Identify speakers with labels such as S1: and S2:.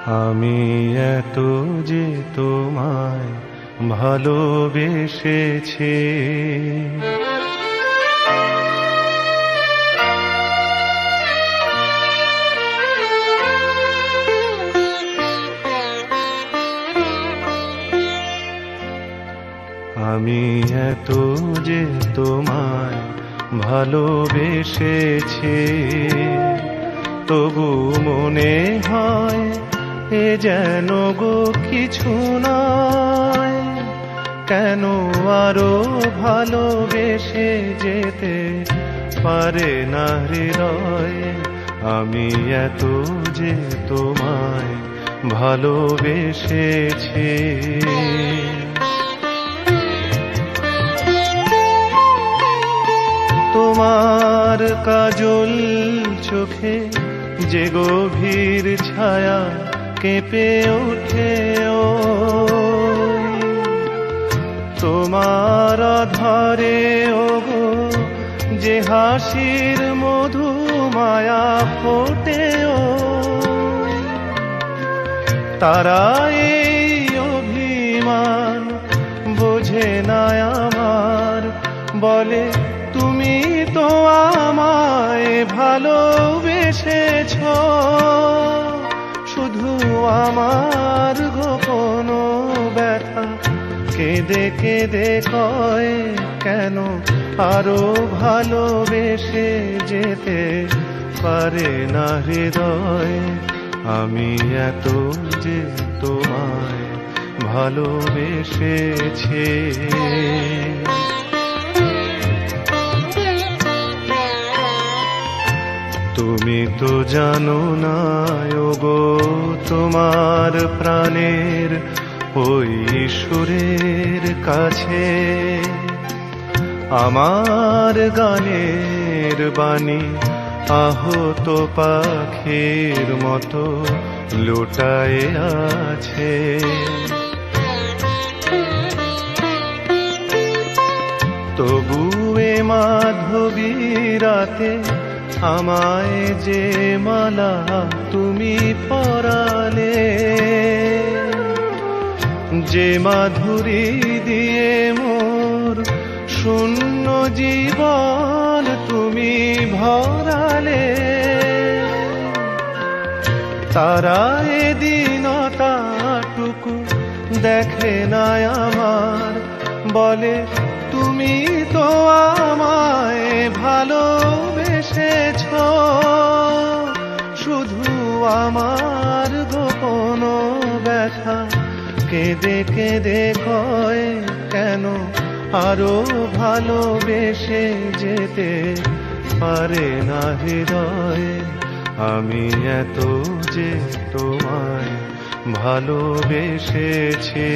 S1: আমি এত যে তোমায় ভালোবেসেছি, আমি এত যে তোমায় ভালোবেসেছি, তবু মনে হয় এ যেন গো কিছু নয়। কেন আরো ভালোবেসে যেতে পারে না হৃদয়? আমি এত যে তোমায় ভালোবেসেছি। তোমার কাজল চোখে যে গভীর ছায়া কেঁপে ওঠে, তোমার আধারে ওগো যে হাসির মধু মায়া ফোটে, তারা এই অভিমান বোঝে না আমার, বলে তুমি তো আমায় ভালোবেসেছ, শুধু আমার গোপন ব্যথা কেঁদে কেঁদে কয়, কেন আরো ভালোবেসে যেতে পারে না হৃদয়? আমি এত যে তোমায় ভালোবেসেছি। তুমি তো জানো না ওগো, তোমার প্রাণের ওই সুরের কাছে আমার গানের বাণী আহত পাখির মতো লুটায়ে আছে। তবু এ মাধবী রাতে আমায় যে মালা তুমি পরালে, যে মাধুরী দিয়ে মোর শূন্য জীবন তুমি ভরালে, তারা এ দিনটাটুকু দেখে না আমার, বলে তুমি তো আমায় ভালোবেসেছ, শুধু আমার গোপন ব্যথা কেঁদে কেঁদে কয়, কেন আরো ভালোবেসে যেতে পারে না হৃদয়? আমি এত যে তোমায় ভালোবেসেছি।